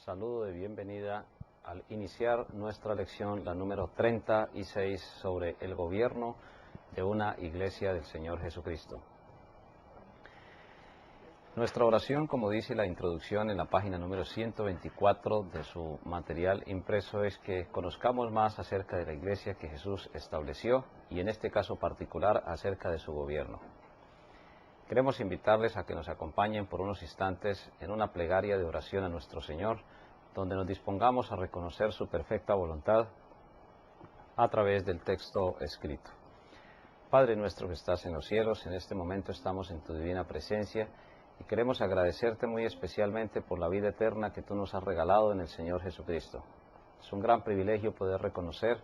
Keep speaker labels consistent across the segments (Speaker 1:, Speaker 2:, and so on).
Speaker 1: saludo de bienvenida al iniciar nuestra lección, la número 36, sobre el gobierno de una iglesia del Señor Jesucristo. Nuestra oración, como dice la introducción en la página número 124 de su material impreso, es que conozcamos más acerca de la iglesia que Jesús estableció y en este caso particular acerca de su gobierno. Queremos invitarles a que nos acompañen por unos instantes en una plegaria de oración a nuestro Señor, donde nos dispongamos a reconocer su perfecta voluntad a través del texto escrito. Padre nuestro que estás en los cielos, en este momento estamos en tu divina presencia y queremos agradecerte muy especialmente por la vida eterna que tú nos has regalado en el Señor Jesucristo. Es un gran privilegio poder reconocer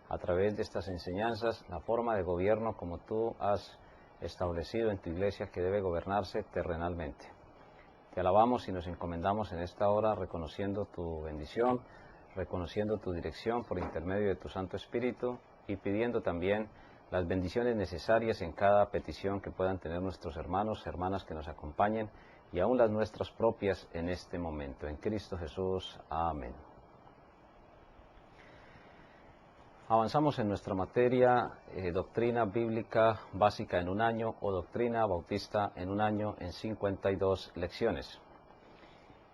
Speaker 1: a través de estas enseñanzas la forma de gobierno como tú has establecido en tu iglesia que debe gobernarse terrenalmente. Te alabamos y nos encomendamos en esta hora reconociendo tu bendición, reconociendo tu dirección por intermedio de tu Santo Espíritu y pidiendo también las bendiciones necesarias en cada petición que puedan tener nuestros hermanos, hermanas que nos acompañen y aún las nuestras propias en este momento. En Cristo Jesús. Amén. Avanzamos en nuestra materia, doctrina bíblica básica en un año o doctrina bautista en un año en 52 lecciones.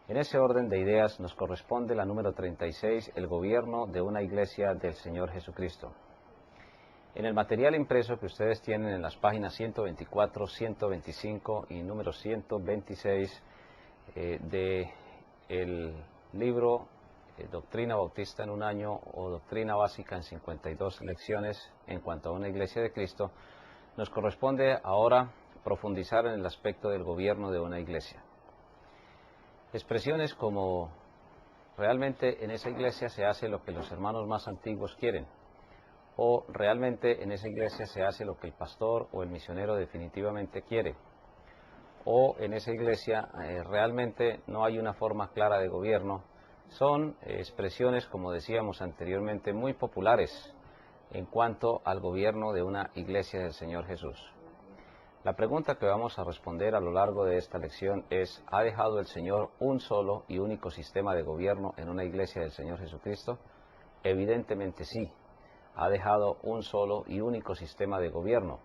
Speaker 1: En ese orden de ideas nos corresponde la número 36, el gobierno de una iglesia del Señor Jesucristo. En el material impreso que ustedes tienen en las páginas 124, 125 y número 126 del libro Doctrina Bautista en un año o Doctrina Básica en 52 lecciones en cuanto a una iglesia de Cristo, nos corresponde ahora profundizar en el aspecto del gobierno de una iglesia. Expresiones como realmente en esa iglesia se hace lo que los hermanos más antiguos quieren, o realmente en esa iglesia se hace lo que el pastor o el misionero definitivamente quiere, o en esa iglesia realmente no hay una forma clara de gobierno. Son expresiones, como decíamos anteriormente, muy populares en cuanto al gobierno de una iglesia del Señor Jesús. La pregunta que vamos a responder a lo largo de esta lección es: ¿ha dejado el Señor un solo y único sistema de gobierno en una iglesia del Señor Jesucristo? Evidentemente sí, ha dejado un solo y único sistema de gobierno.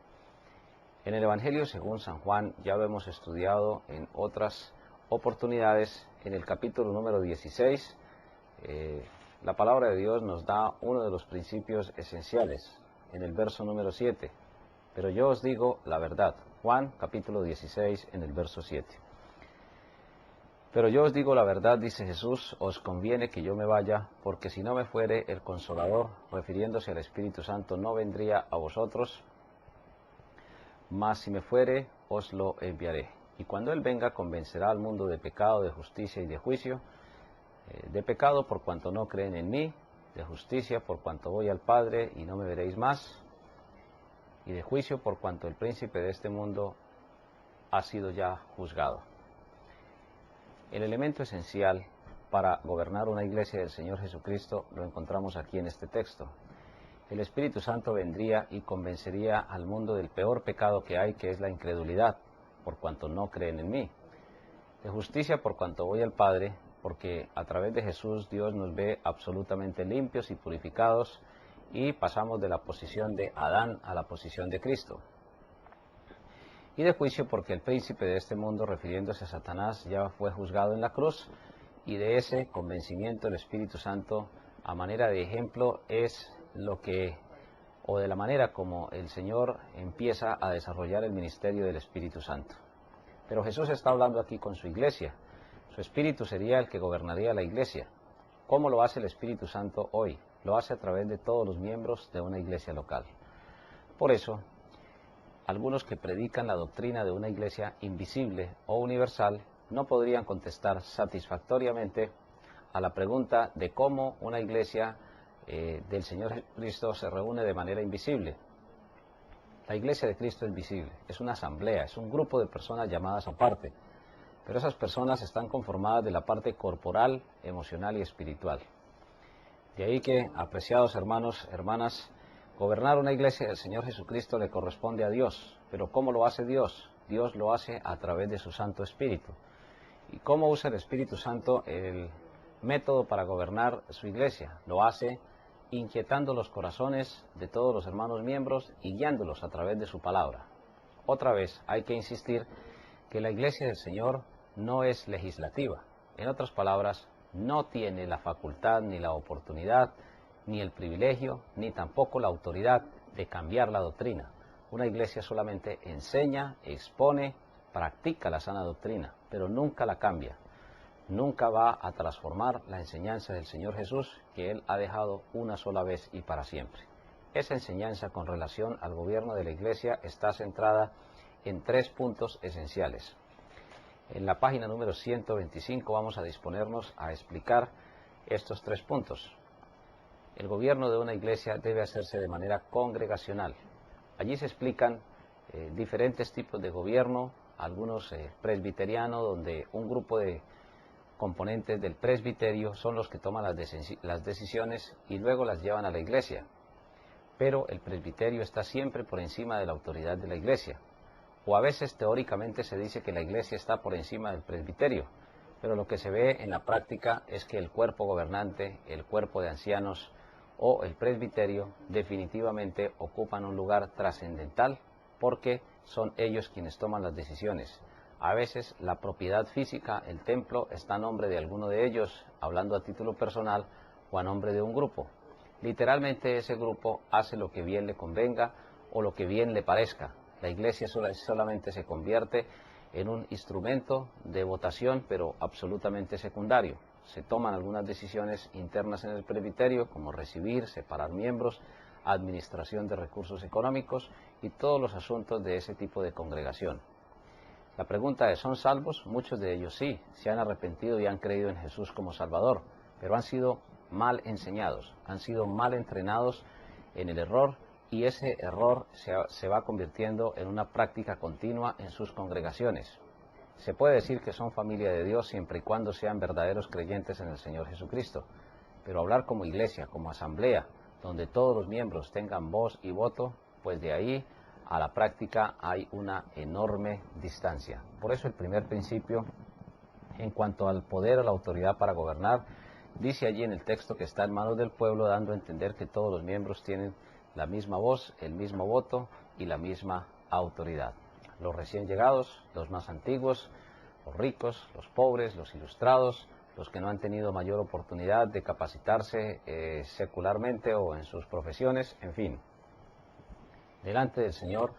Speaker 1: En el Evangelio según San Juan ya lo hemos estudiado en otras oportunidades. En el capítulo número 16, la palabra de Dios nos da uno de los principios esenciales, en el verso número 7. Pero yo os digo la verdad. Juan, capítulo 16, en el verso 7. Pero yo os digo la verdad, dice Jesús, os conviene que yo me vaya, porque si no me fuere, el Consolador, refiriéndose al Espíritu Santo, no vendría a vosotros, mas si me fuere, os lo enviaré. Y cuando Él venga, convencerá al mundo de pecado, de justicia y de juicio. De pecado por cuanto no creen en mí, de justicia por cuanto voy al Padre y no me veréis más, y de juicio por cuanto el príncipe de este mundo ha sido ya juzgado. El elemento esencial para gobernar una iglesia del Señor Jesucristo lo encontramos aquí en este texto. El Espíritu Santo vendría y convencería al mundo del peor pecado que hay, que es la incredulidad, por cuanto no creen en mí. De justicia por cuanto voy al Padre, porque a través de Jesús Dios nos ve absolutamente limpios y purificados y pasamos de la posición de Adán a la posición de Cristo. Y de juicio porque el príncipe de este mundo, refiriéndose a Satanás, ya fue juzgado en la cruz, y de ese convencimiento el Espíritu Santo, a manera de ejemplo, es lo que, o de la manera como el Señor empieza a desarrollar el ministerio del Espíritu Santo. Pero Jesús está hablando aquí con su iglesia. Su Espíritu sería el que gobernaría la iglesia. ¿Cómo lo hace el Espíritu Santo hoy? Lo hace a través de todos los miembros de una iglesia local. Por eso, algunos que predican la doctrina de una iglesia invisible o universal no podrían contestar satisfactoriamente a la pregunta de cómo una iglesia del Señor Jesucristo se reúne de manera invisible. La iglesia de Cristo es visible, es una asamblea, es un grupo de personas llamadas aparte, pero esas personas están conformadas de la parte corporal, emocional y espiritual. De ahí que, apreciados hermanos, hermanas, gobernar una iglesia del Señor Jesucristo le corresponde a Dios. Pero ¿cómo lo hace Dios? Dios lo hace a través de su Santo Espíritu. ¿Y cómo usa el Espíritu Santo método para gobernar su iglesia. Lo hace inquietando los corazones de todos los hermanos miembros y guiándolos a través de su palabra. Otra vez hay que insistir que la iglesia del Señor no es legislativa. En otras palabras, no tiene la facultad ni la oportunidad, ni el privilegio, ni tampoco la autoridad de cambiar la doctrina. Una iglesia solamente enseña, expone, practica la sana doctrina, pero nunca la cambia. Nunca va a transformar la enseñanza del Señor Jesús que Él ha dejado una sola vez y para siempre. Esa enseñanza con relación al gobierno de la iglesia está centrada en 3 puntos esenciales. En la página número 125 vamos a disponernos a explicar estos 3 puntos. El gobierno de una iglesia debe hacerse de manera congregacional. Allí se explican diferentes tipos de gobierno, algunos presbiterianos, donde un grupo de componentes del presbiterio son los que toman las decisiones y luego las llevan a la iglesia. Pero el presbiterio está siempre por encima de la autoridad de la iglesia. O a veces teóricamente se dice que la iglesia está por encima del presbiterio, pero lo que se ve en la práctica es que el cuerpo gobernante, el cuerpo de ancianos o el presbiterio definitivamente ocupan un lugar trascendental porque son ellos quienes toman las decisiones. A veces la propiedad física, el templo, está a nombre de alguno de ellos, hablando a título personal, o a nombre de un grupo. Literalmente ese grupo hace lo que bien le convenga o lo que bien le parezca. La iglesia solamente se convierte en un instrumento de votación, pero absolutamente secundario. Se toman algunas decisiones internas en el presbiterio, como recibir, separar miembros, administración de recursos económicos y todos los asuntos de ese tipo de congregación. La pregunta es, ¿son salvos? Muchos de ellos sí, se han arrepentido y han creído en Jesús como Salvador, pero han sido mal enseñados, han sido mal entrenados en el error y ese error se va convirtiendo en una práctica continua en sus congregaciones. Se puede decir que son familia de Dios siempre y cuando sean verdaderos creyentes en el Señor Jesucristo, pero hablar como iglesia, como asamblea, donde todos los miembros tengan voz y voto, pues de ahí a la práctica hay una enorme distancia. Por eso el primer principio, en cuanto al poder o la autoridad para gobernar, dice allí en el texto que está en manos del pueblo, dando a entender que todos los miembros tienen la misma voz, el mismo voto y la misma autoridad. Los recién llegados, los más antiguos, los ricos, los pobres, los ilustrados, los que no han tenido mayor oportunidad de capacitarse secularmente o en sus profesiones, en fin. Delante del Señor,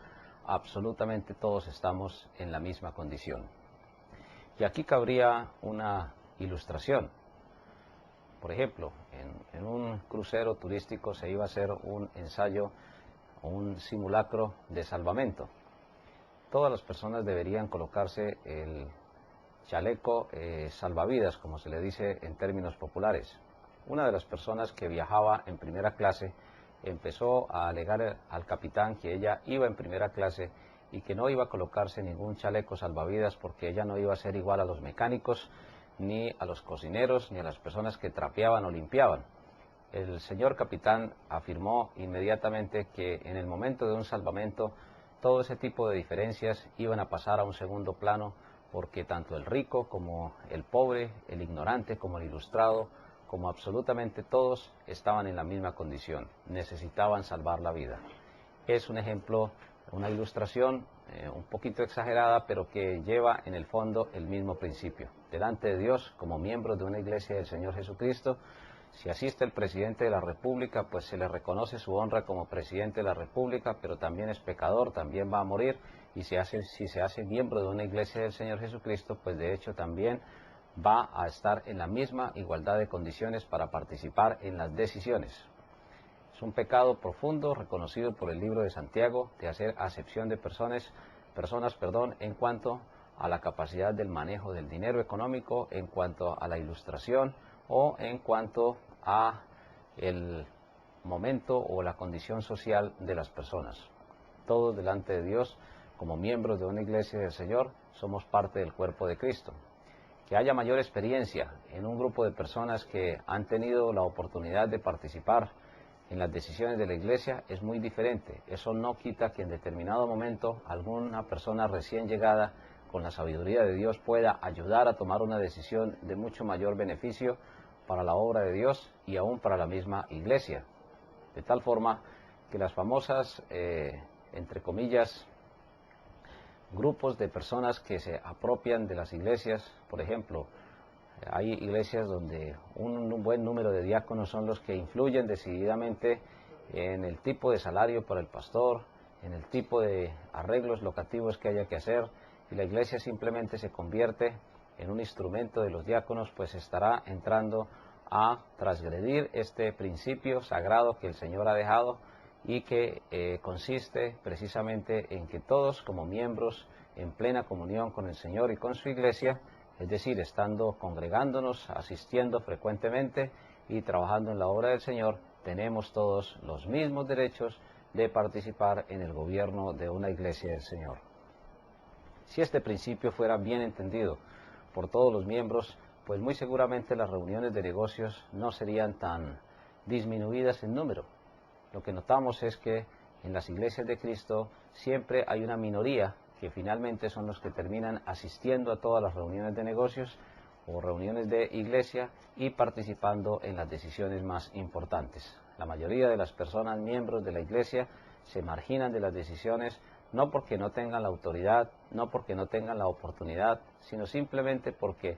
Speaker 1: absolutamente todos estamos en la misma condición. Y aquí cabría una ilustración. Por ejemplo, en un crucero turístico se iba a hacer un ensayo o un simulacro de salvamento. Todas las personas deberían colocarse el chaleco salvavidas, como se le dice en términos populares. Una de las personas que viajaba en primera clase empezó a alegar al capitán que ella iba en primera clase y que no iba a colocarse ningún chaleco salvavidas porque ella no iba a ser igual a los mecánicos, ni a los cocineros, ni a las personas que trapeaban o limpiaban. El señor capitán afirmó inmediatamente que en el momento de un salvamento todo ese tipo de diferencias iban a pasar a un segundo plano porque tanto el rico como el pobre, el ignorante como el ilustrado, como absolutamente todos estaban en la misma condición, necesitaban salvar la vida. Es un ejemplo, una ilustración un poquito exagerada, pero que lleva en el fondo el mismo principio. Delante de Dios, como miembros de una iglesia del Señor Jesucristo, si asiste el presidente de la República, pues se le reconoce su honra como presidente de la República, pero también es pecador, también va a morir, y si se hace miembro de una iglesia del Señor Jesucristo, pues de hecho también va a estar en la misma igualdad de condiciones para participar en las decisiones. Es un pecado profundo reconocido por el libro de Santiago de hacer acepción de personas, en cuanto a la capacidad del manejo del dinero económico, en cuanto a la ilustración o en cuanto a el momento o la condición social de las personas. Todos delante de Dios, como miembros de una iglesia del Señor, somos parte del cuerpo de Cristo. Que haya mayor experiencia en un grupo de personas que han tenido la oportunidad de participar en las decisiones de la iglesia es muy diferente. Eso no quita que en determinado momento alguna persona recién llegada con la sabiduría de Dios pueda ayudar a tomar una decisión de mucho mayor beneficio para la obra de Dios y aún para la misma iglesia. De tal forma que las famosas, entre comillas, grupos de personas que se apropian de las iglesias, por ejemplo, hay iglesias donde un buen número de diáconos son los que influyen decididamente en el tipo de salario para el pastor, en el tipo de arreglos locativos que haya que hacer, y la iglesia simplemente se convierte en un instrumento de los diáconos, pues estará entrando a transgredir este principio sagrado que el Señor ha dejado y que consiste precisamente en que todos como miembros en plena comunión con el Señor y con su iglesia, es decir, estando congregándonos, asistiendo frecuentemente y trabajando en la obra del Señor, tenemos todos los mismos derechos de participar en el gobierno de una iglesia del Señor. Si este principio fuera bien entendido por todos los miembros, pues muy seguramente las reuniones de negocios no serían tan disminuidas en número. Lo que notamos es que en las iglesias de Cristo siempre hay una minoría que finalmente son los que terminan asistiendo a todas las reuniones de negocios o reuniones de iglesia y participando en las decisiones más importantes. La mayoría de las personas miembros de la iglesia se marginan de las decisiones no porque no tengan la autoridad, no porque no tengan la oportunidad, sino simplemente porque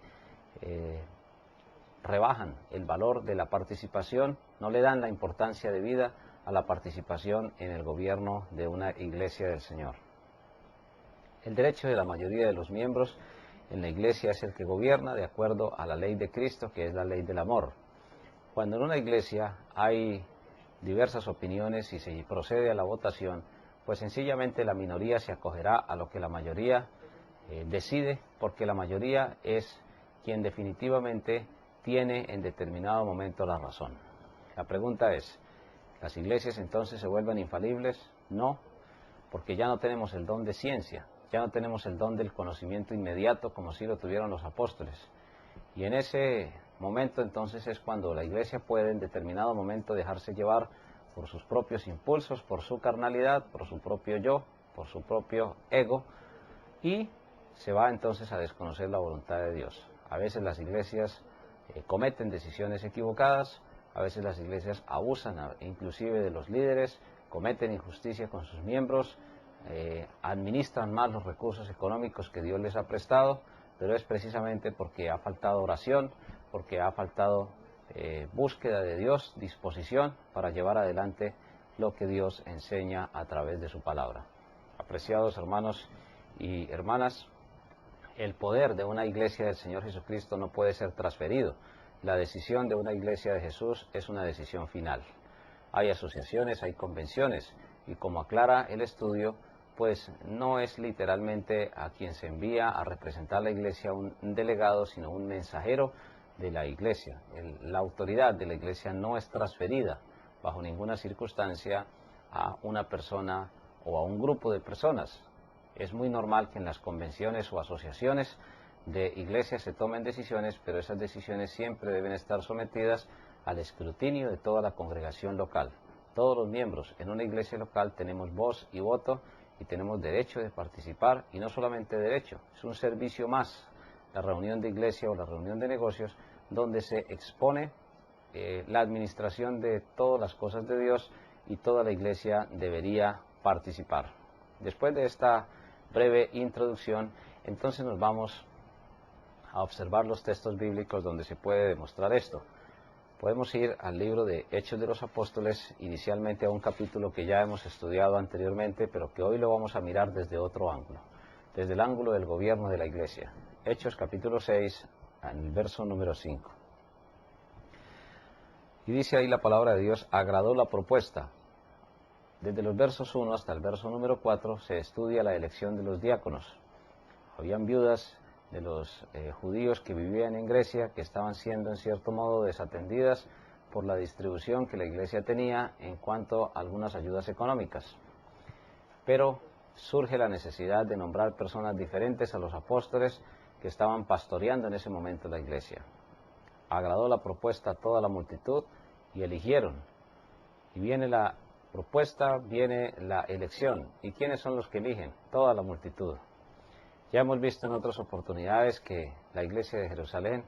Speaker 1: rebajan el valor de la participación, no le dan la importancia debida a la participación en el gobierno de una iglesia del Señor. El derecho de la mayoría de los miembros en la iglesia es el que gobierna de acuerdo a la ley de Cristo, que es la ley del amor. Cuando en una iglesia hay diversas opiniones y se procede a la votación, pues sencillamente la minoría se acogerá a lo que la mayoría decide, porque la mayoría es quien definitivamente tiene en determinado momento la razón. La pregunta es, ¿las iglesias entonces se vuelven infalibles? No, porque ya no tenemos el don de ciencia, ya no tenemos el don del conocimiento inmediato como sí lo tuvieron los apóstoles. Y en ese momento entonces es cuando la iglesia puede en determinado momento dejarse llevar por sus propios impulsos, por su carnalidad, por su propio yo, por su propio ego, y se va entonces a desconocer la voluntad de Dios. A veces las iglesias cometen decisiones equivocadas, a veces las iglesias abusan inclusive de los líderes, cometen injusticia con sus miembros, administran mal los recursos económicos que Dios les ha prestado, pero es precisamente porque ha faltado oración, porque ha faltado búsqueda de Dios, disposición para llevar adelante lo que Dios enseña a través de su palabra. Apreciados hermanos y hermanas, el poder de una iglesia del Señor Jesucristo no puede ser transferido. La decisión de una iglesia de Jesús es una decisión final. Hay asociaciones, hay convenciones, y como aclara el estudio, pues no es literalmente a quien se envía a representar la iglesia un delegado, sino un mensajero de la iglesia. La autoridad de la iglesia no es transferida bajo ninguna circunstancia a una persona o a un grupo de personas. Es muy normal que en las convenciones o asociaciones de iglesias se tomen decisiones, pero esas decisiones siempre deben estar sometidas al escrutinio de toda la congregación local. Todos los miembros en una iglesia local tenemos voz y voto y tenemos derecho de participar, y no solamente derecho, es un servicio más, la reunión de iglesia o la reunión de negocios, donde se expone la administración de todas las cosas de Dios y toda la iglesia debería participar. Después de esta breve introducción, entonces nos vamos a observar los textos bíblicos donde se puede demostrar esto. Podemos ir al libro de Hechos de los Apóstoles, inicialmente a un capítulo que ya hemos estudiado anteriormente, pero que hoy lo vamos a mirar desde otro ángulo, desde el ángulo del gobierno de la iglesia. Hechos capítulo 6, en el verso número 5. Y dice ahí la palabra de Dios: agradó la propuesta. Desde los versos 1 hasta el verso número 4 se estudia la elección de los diáconos. Habían viudas de los judíos que vivían en Grecia, que estaban siendo en cierto modo desatendidas por la distribución que la iglesia tenía en cuanto a algunas ayudas económicas. Pero surge la necesidad de nombrar personas diferentes a los apóstoles que estaban pastoreando en ese momento la iglesia. Agradó la propuesta a toda la multitud y eligieron. Y viene la propuesta, viene la elección. ¿Y quiénes son los que eligen? Toda la multitud. Ya hemos visto en otras oportunidades que la iglesia de Jerusalén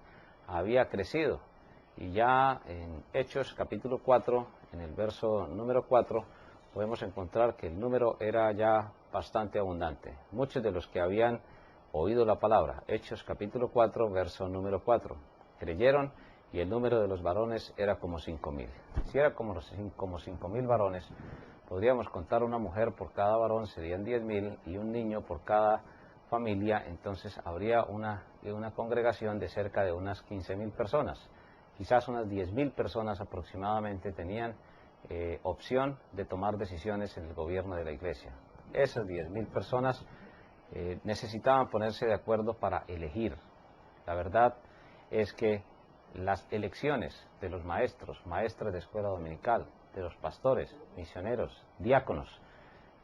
Speaker 1: había crecido Y ya en Hechos capítulo 4, en el verso número 4, podemos encontrar que el número era ya bastante abundante. Muchos de los que habían oído la palabra, Hechos capítulo 4, verso número 4, creyeron, y el número de los varones era como 5,000. Si era como 5,000 varones, podríamos contar una mujer por cada varón, serían 10,000, y un niño por cada familia, entonces habría una congregación de cerca de unas 15,000 personas. Quizás unas 10,000 personas aproximadamente tenían opción de tomar decisiones en el gobierno de la iglesia. Esas 10,000 personas necesitaban ponerse de acuerdo para elegir. La verdad es que las elecciones de los maestros, maestras de escuela dominical, de los pastores, misioneros, diáconos,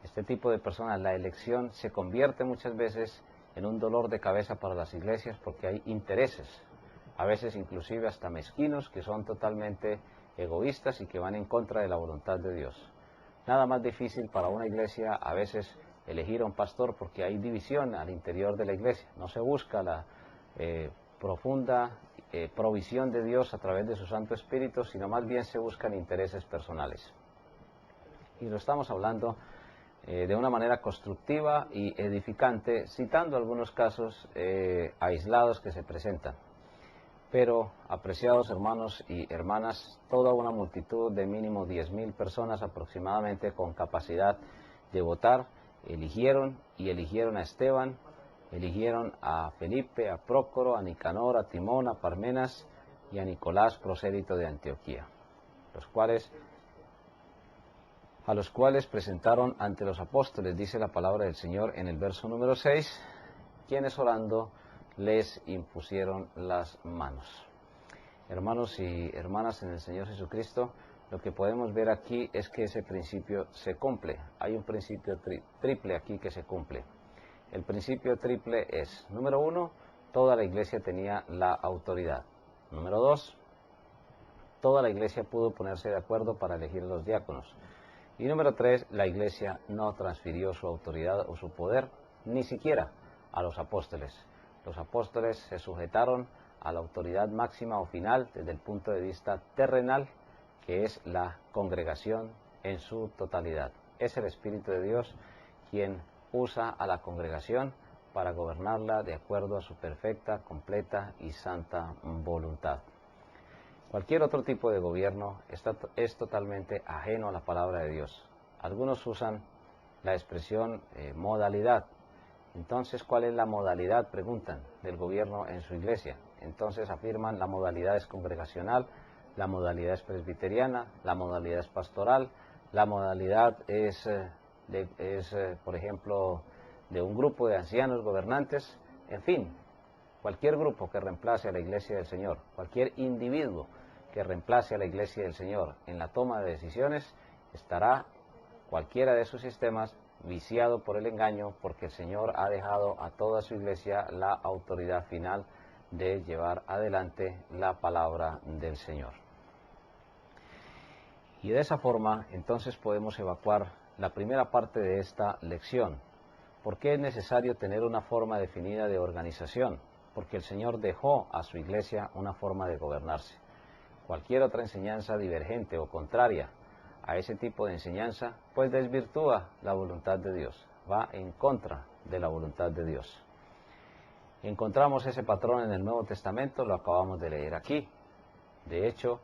Speaker 1: este tipo de personas, la elección se convierte muchas veces en un dolor de cabeza para las iglesias porque hay intereses, a veces inclusive hasta mezquinos, que son totalmente egoístas y que van en contra de la voluntad de Dios. Nada más difícil para una iglesia a veces elegir a un pastor porque hay división al interior de la iglesia. No se busca la profunda provisión de Dios a través de su Santo Espíritu, sino más bien se buscan intereses personales. Y lo estamos hablando de una manera constructiva y edificante, citando algunos casos aislados que se presentan. Pero, apreciados hermanos y hermanas, toda una multitud de mínimo 10,000 personas aproximadamente con capacidad de votar, eligieron a Esteban, eligieron a Felipe, a Prócoro, a Nicanor, a Timón, a Parmenas y a Nicolás, prosélito de Antioquía, a los cuales presentaron ante los apóstoles, dice la palabra del Señor en el verso número 6, quienes orando les impusieron las manos. Hermanos y hermanas en el Señor Jesucristo, lo que podemos ver aquí es que ese principio se cumple. Hay un principio triple aquí que se cumple. El principio triple es, número 1, toda la iglesia tenía la autoridad. Número 2, toda la iglesia pudo ponerse de acuerdo para elegir los diáconos. Y número 3, la iglesia no transfirió su autoridad o su poder, ni siquiera a los apóstoles. Los apóstoles se sujetaron a la autoridad máxima o final desde el punto de vista terrenal, que es la congregación en su totalidad. Es el Espíritu de Dios quien usa a la congregación para gobernarla de acuerdo a su perfecta, completa y santa voluntad. Cualquier otro tipo de gobierno es totalmente ajeno a la palabra de Dios. Algunos usan la expresión modalidad. Entonces, ¿cuál es la modalidad? Preguntan, del gobierno en su iglesia. Entonces afirman la modalidad es congregacional, la modalidad es presbiteriana, la modalidad es pastoral, la modalidad es por ejemplo, de un grupo de ancianos gobernantes. En fin, cualquier grupo que reemplace a la iglesia del Señor, cualquier individuo que reemplace a la iglesia del Señor en la toma de decisiones, estará cualquiera de esos sistemas viciado por el engaño, porque el Señor ha dejado a toda su iglesia la autoridad final de llevar adelante la palabra del Señor. Y de esa forma, entonces podemos evacuar la primera parte de esta lección. ¿Por qué es necesario tener una forma definida de organización? Porque el Señor dejó a su iglesia una forma de gobernarse. Cualquier otra enseñanza divergente o contraria a ese tipo de enseñanza, pues desvirtúa la voluntad de Dios, va en contra de la voluntad de Dios. Encontramos ese patrón en el Nuevo Testamento, lo acabamos de leer aquí. De hecho,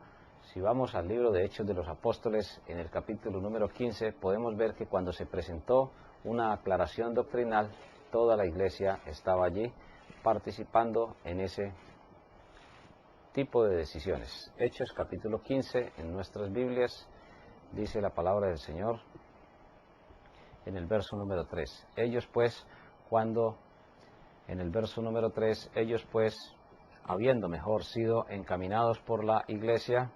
Speaker 1: si vamos al libro de Hechos de los Apóstoles, en el capítulo número 15, podemos ver que cuando se presentó una aclaración doctrinal, toda la iglesia estaba allí participando en ese tipo de decisiones. Hechos capítulo 15, en nuestras Biblias, dice la palabra del Señor en el verso número 3. En el verso número 3, ellos pues, habiendo mejor sido encaminados por la iglesia,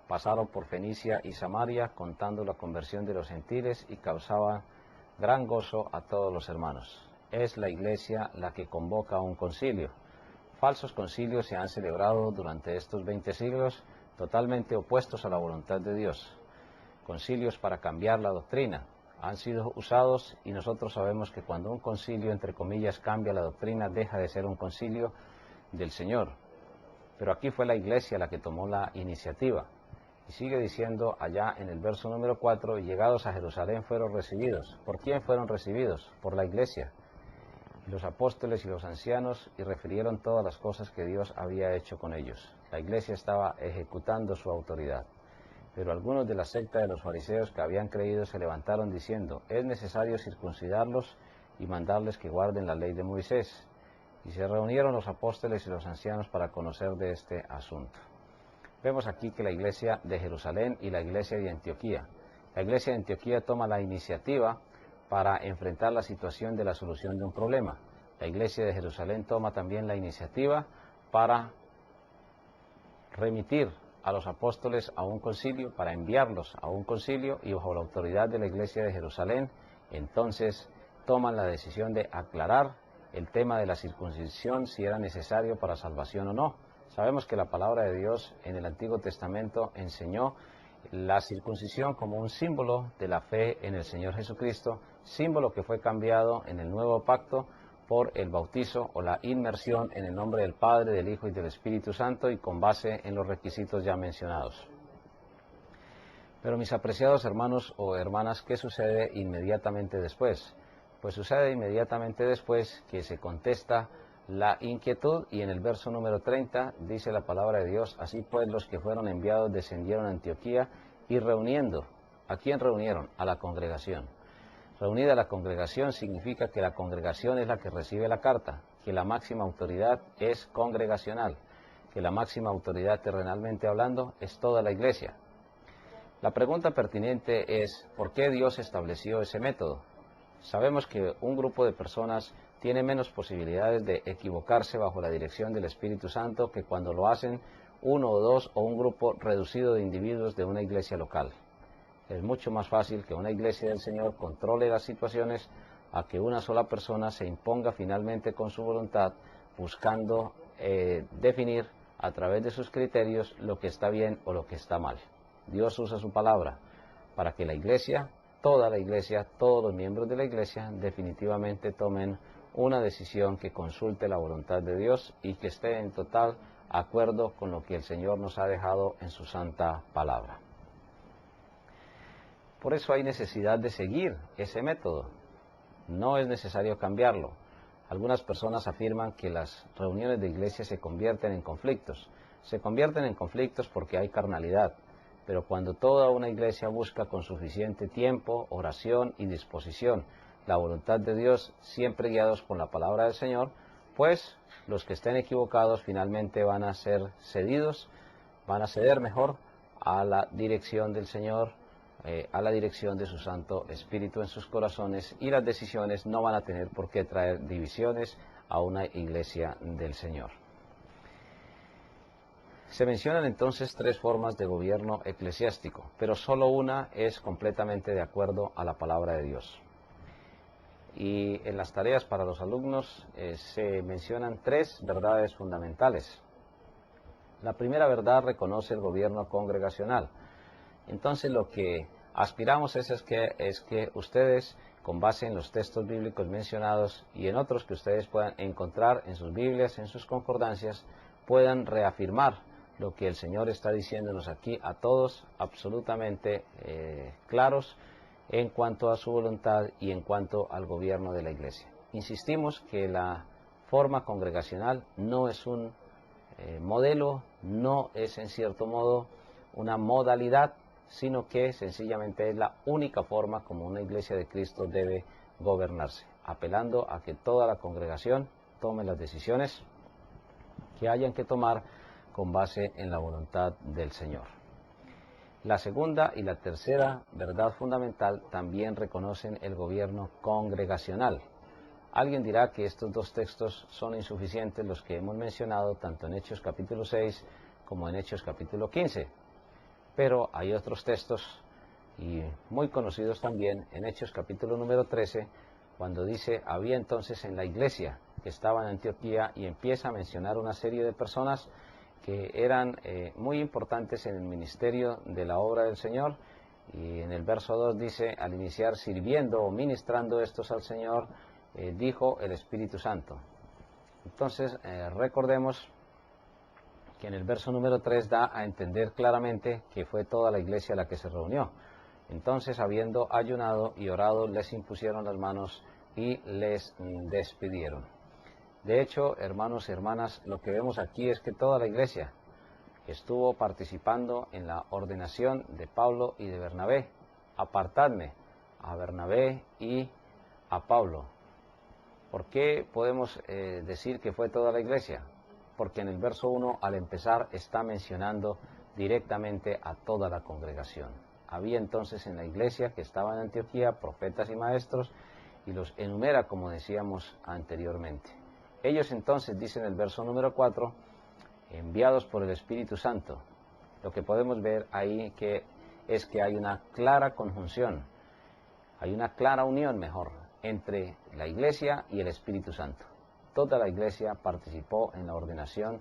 Speaker 1: pasaron por Fenicia y Samaria, contando la conversión de los gentiles, y causaban gran gozo a todos los hermanos. Es la iglesia la que convoca un concilio. Falsos concilios se han celebrado durante estos 20 siglos, totalmente opuestos a la voluntad de Dios. Concilios para cambiar la doctrina han sido usados, y nosotros sabemos que cuando un concilio, entre comillas, cambia la doctrina, deja de ser un concilio del Señor. Pero aquí fue la iglesia la que tomó la iniciativa. Y sigue diciendo allá en el verso número 4, y llegados a Jerusalén fueron recibidos. ¿Por quién fueron recibidos? Por la iglesia. Y los apóstoles y los ancianos, y refirieron todas las cosas que Dios había hecho con ellos. La iglesia estaba ejecutando su autoridad. Pero algunos de la secta de los fariseos que habían creído se levantaron diciendo, es necesario circuncidarlos y mandarles que guarden la ley de Moisés. Y se reunieron los apóstoles y los ancianos para conocer de este asunto. Vemos aquí que la iglesia de Jerusalén y la iglesia de Antioquía. La iglesia de Antioquía toma la iniciativa para enfrentar la situación de la solución de un problema. La iglesia de Jerusalén toma también la iniciativa para remitir a los apóstoles a un concilio, para enviarlos a un concilio, y bajo la autoridad de la iglesia de Jerusalén, entonces toman la decisión de aclarar el tema de la circuncisión, si era necesario para salvación o no. Sabemos que la palabra de Dios en el Antiguo Testamento enseñó la circuncisión como un símbolo de la fe en el Señor Jesucristo, símbolo que fue cambiado en el Nuevo Pacto por el bautizo o la inmersión en el nombre del Padre, del Hijo y del Espíritu Santo, y con base en los requisitos ya mencionados. Pero mis apreciados hermanos o hermanas, ¿qué sucede inmediatamente después? Pues sucede inmediatamente después que se contesta la inquietud, y en el verso número 30 dice la palabra de Dios, así pues los que fueron enviados descendieron a Antioquía y reuniendo, ¿a quién reunieron? A la congregación. Reunida la congregación significa que la congregación es la que recibe la carta, que la máxima autoridad es congregacional, que la máxima autoridad terrenalmente hablando es toda la iglesia. La pregunta pertinente es, ¿por qué Dios estableció ese método? Sabemos que un grupo de personas tiene menos posibilidades de equivocarse bajo la dirección del Espíritu Santo que cuando lo hacen uno o dos o un grupo reducido de individuos de una iglesia local. Es mucho más fácil que una iglesia del Señor controle las situaciones a que una sola persona se imponga finalmente con su voluntad, buscando definir a través de sus criterios lo que está bien o lo que está mal. Dios usa su palabra para que la iglesia, toda la iglesia, todos los miembros de la iglesia definitivamente tomen una decisión que consulte la voluntad de Dios y que esté en total acuerdo con lo que el Señor nos ha dejado en su santa palabra. Por eso hay necesidad de seguir ese método. No es necesario cambiarlo. Algunas personas afirman que las reuniones de iglesia se convierten en conflictos. Se convierten en conflictos porque hay carnalidad. Pero cuando toda una iglesia busca con suficiente tiempo, oración y disposición la voluntad de Dios, siempre guiados por la palabra del Señor, pues los que estén equivocados finalmente van a ser cedidos, van a ceder mejor a la dirección del Señor, a la dirección de su Santo Espíritu en sus corazones, y las decisiones no van a tener por qué traer divisiones a una iglesia del Señor. Se mencionan entonces tres formas de gobierno eclesiástico, pero solo una es completamente de acuerdo a la palabra de Dios. Y en las tareas para los alumnos se mencionan tres verdades fundamentales. La primera verdad reconoce el gobierno congregacional. Entonces lo que aspiramos es que ustedes, con base en los textos bíblicos mencionados y en otros que ustedes puedan encontrar en sus Biblias, en sus concordancias, puedan reafirmar lo que el Señor está diciéndonos aquí a todos, absolutamente claros en cuanto a su voluntad y en cuanto al gobierno de la iglesia. Insistimos que la forma congregacional no es un modelo, no es en cierto modo una modalidad, sino que sencillamente es la única forma como una iglesia de Cristo debe gobernarse, apelando a que toda la congregación tome las decisiones que hayan que tomar con base en la voluntad del Señor. La segunda y la tercera verdad fundamental también reconocen el gobierno congregacional. Alguien dirá que estos dos textos son insuficientes, los que hemos mencionado tanto en Hechos capítulo 6 como en Hechos capítulo 15. Pero hay otros textos, y muy conocidos también, en Hechos capítulo número 13, cuando dice, había entonces en la iglesia que estaba en Antioquía, y empieza a mencionar una serie de personas que eran muy importantes en el ministerio de la obra del Señor, y en el verso 2 dice, al iniciar sirviendo o ministrando estos al Señor, dijo el Espíritu Santo. Entonces recordemos que en el verso número 3 da a entender claramente que fue toda la iglesia la que se reunió. Entonces, habiendo ayunado y orado, les impusieron las manos y les despidieron. De hecho, hermanos y hermanas, lo que vemos aquí es que toda la iglesia estuvo participando en la ordenación de Pablo y de Bernabé. Apartadme a Bernabé y a Pablo. ¿Por qué podemos decir que fue toda la iglesia? Porque en el verso 1, al empezar, está mencionando directamente a toda la congregación. Había entonces en la iglesia que estaba en Antioquía profetas y maestros, y los enumera como decíamos anteriormente. Ellos entonces, dice en el verso número 4, enviados por el Espíritu Santo. Lo que podemos ver ahí es que hay una clara conjunción, hay una clara unión, mejor, entre la iglesia y el Espíritu Santo. Toda la iglesia participó en la ordenación,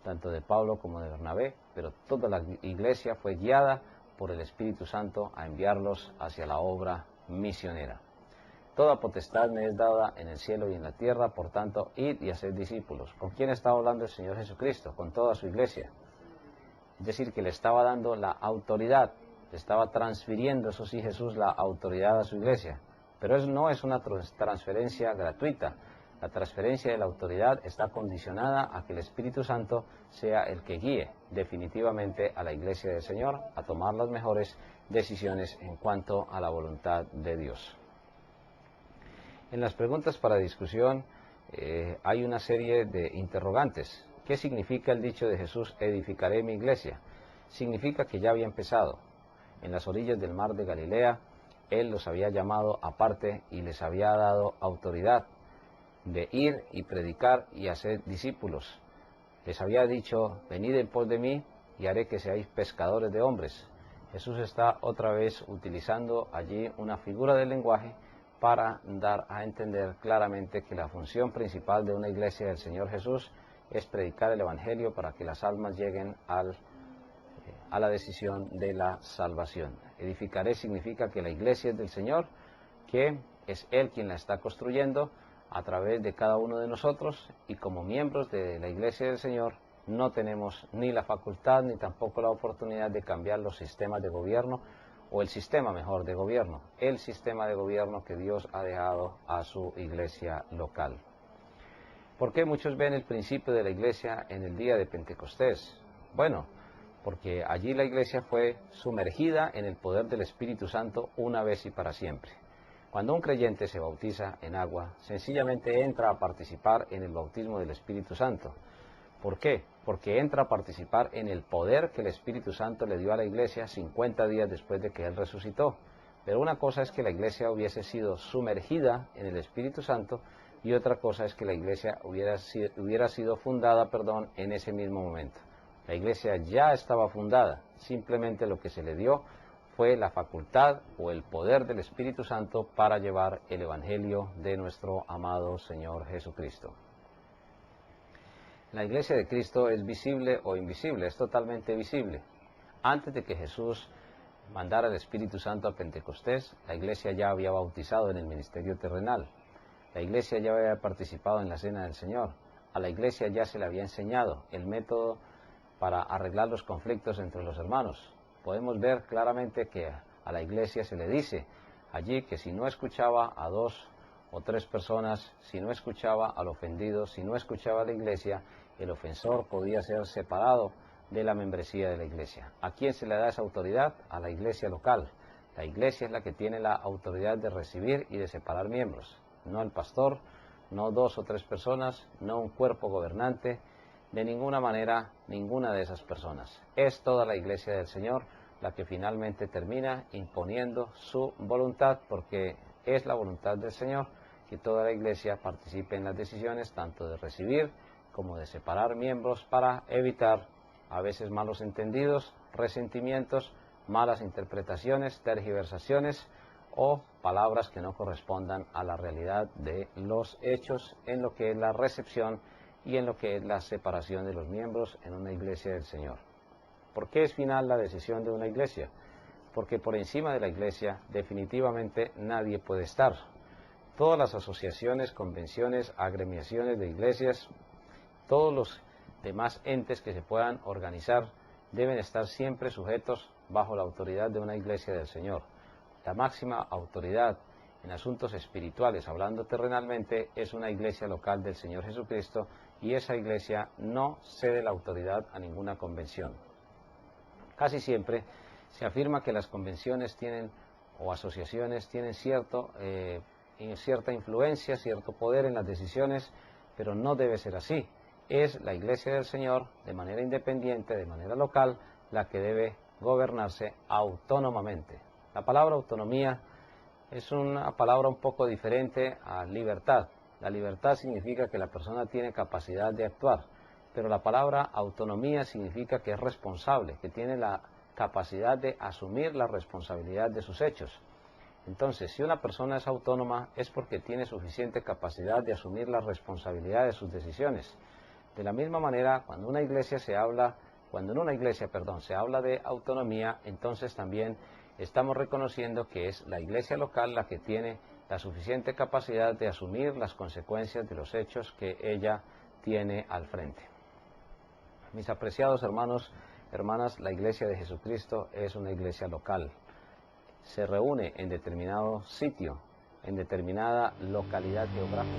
Speaker 1: tanto de Pablo como de Bernabé, pero toda la iglesia fue guiada por el Espíritu Santo a enviarlos hacia la obra misionera. Toda potestad me es dada en el cielo y en la tierra, por tanto, id y haced discípulos. ¿Con quién estaba hablando el Señor Jesucristo? Con toda su iglesia. Es decir, que le estaba dando la autoridad, le estaba transfiriendo, eso sí, Jesús, la autoridad a su iglesia. Pero eso no es una transferencia gratuita. La transferencia de la autoridad está condicionada a que el Espíritu Santo sea el que guíe definitivamente a la iglesia del Señor a tomar las mejores decisiones en cuanto a la voluntad de Dios. En las preguntas para discusión hay una serie de interrogantes. ¿Qué significa el dicho de Jesús, edificaré mi iglesia? Significa que ya había empezado. En las orillas del mar de Galilea, Él los había llamado aparte y les había dado autoridad de ir y predicar y hacer discípulos. Les había dicho, venid en pos de mí y haré que seáis pescadores de hombres. Jesús está otra vez utilizando allí una figura del lenguaje para dar a entender claramente que la función principal de una iglesia del Señor Jesús es predicar el Evangelio para que las almas lleguen a la decisión de la salvación. Edificaré significa que la iglesia es del Señor, que es Él quien la está construyendo a través de cada uno de nosotros, y como miembros de la iglesia del Señor no tenemos ni la facultad ni tampoco la oportunidad de cambiar los sistemas de gobierno, o el sistema mejor de gobierno, el sistema de gobierno que Dios ha dejado a su iglesia local. ¿Por qué muchos ven el principio de la iglesia en el día de Pentecostés? Bueno, porque allí la iglesia fue sumergida en el poder del Espíritu Santo una vez y para siempre. Cuando un creyente se bautiza en agua, sencillamente entra a participar en el bautismo del Espíritu Santo. ¿Por qué? Porque entra a participar en el poder que el Espíritu Santo le dio a la iglesia 50 días después de que Él resucitó. Pero una cosa es que la iglesia hubiese sido sumergida en el Espíritu Santo, y otra cosa es que la iglesia hubiera sido fundada, en ese mismo momento. La iglesia ya estaba fundada, simplemente lo que se le dio fue la facultad o el poder del Espíritu Santo para llevar el Evangelio de nuestro amado Señor Jesucristo. La iglesia de Cristo es visible o invisible, es totalmente visible. Antes de que Jesús mandara el Espíritu Santo a Pentecostés, la iglesia ya había bautizado en el ministerio terrenal. La iglesia ya había participado en la cena del Señor. A la iglesia ya se le había enseñado el método para arreglar los conflictos entre los hermanos. Podemos ver claramente que a la iglesia se le dice allí que si no escuchaba a 2 o 3 personas, si no escuchaba al ofendido, si no escuchaba a la iglesia, el ofensor podía ser separado de la membresía de la iglesia. ¿A quién se le da esa autoridad? A la iglesia local. La iglesia es la que tiene la autoridad de recibir y de separar miembros, no el pastor, no 2 o 3 personas, no un cuerpo gobernante, de ninguna manera ninguna de esas personas. Es toda la iglesia del Señor la que finalmente termina imponiendo su voluntad, porque es la voluntad del Señor que toda la iglesia participe en las decisiones tanto de recibir como de separar miembros, para evitar a veces malos entendidos, resentimientos, malas interpretaciones, tergiversaciones o palabras que no correspondan a la realidad de los hechos en lo que es la recepción y en lo que es la separación de los miembros en una iglesia del Señor. ¿Por qué es final la decisión de una iglesia? Porque por encima de la iglesia definitivamente nadie puede estar. Todas las asociaciones, convenciones, agremiaciones de iglesias, todos los demás entes que se puedan organizar deben estar siempre sujetos bajo la autoridad de una iglesia del Señor. La máxima autoridad en asuntos espirituales, hablando terrenalmente, es una iglesia local del Señor Jesucristo, y esa iglesia no cede la autoridad a ninguna convención. Casi siempre se afirma que las convenciones tienen, o asociaciones tienen cierta influencia, cierto poder en las decisiones, pero no debe ser así. Es la iglesia del Señor, de manera independiente, de manera local, la que debe gobernarse autónomamente. La palabra autonomía es una palabra un poco diferente a libertad. La libertad significa que la persona tiene capacidad de actuar, pero la palabra autonomía significa que es responsable, que tiene la capacidad de asumir la responsabilidad de sus hechos. Entonces, si una persona es autónoma, es porque tiene suficiente capacidad de asumir la responsabilidad de sus decisiones. De la misma manera, cuando en una iglesia se habla de autonomía, entonces también estamos reconociendo que es la iglesia local la que tiene la suficiente capacidad de asumir las consecuencias de los hechos que ella tiene al frente. Mis apreciados hermanos, hermanas, la iglesia de Jesucristo es una iglesia local. Se reúne en determinado sitio, en determinada localidad geográfica.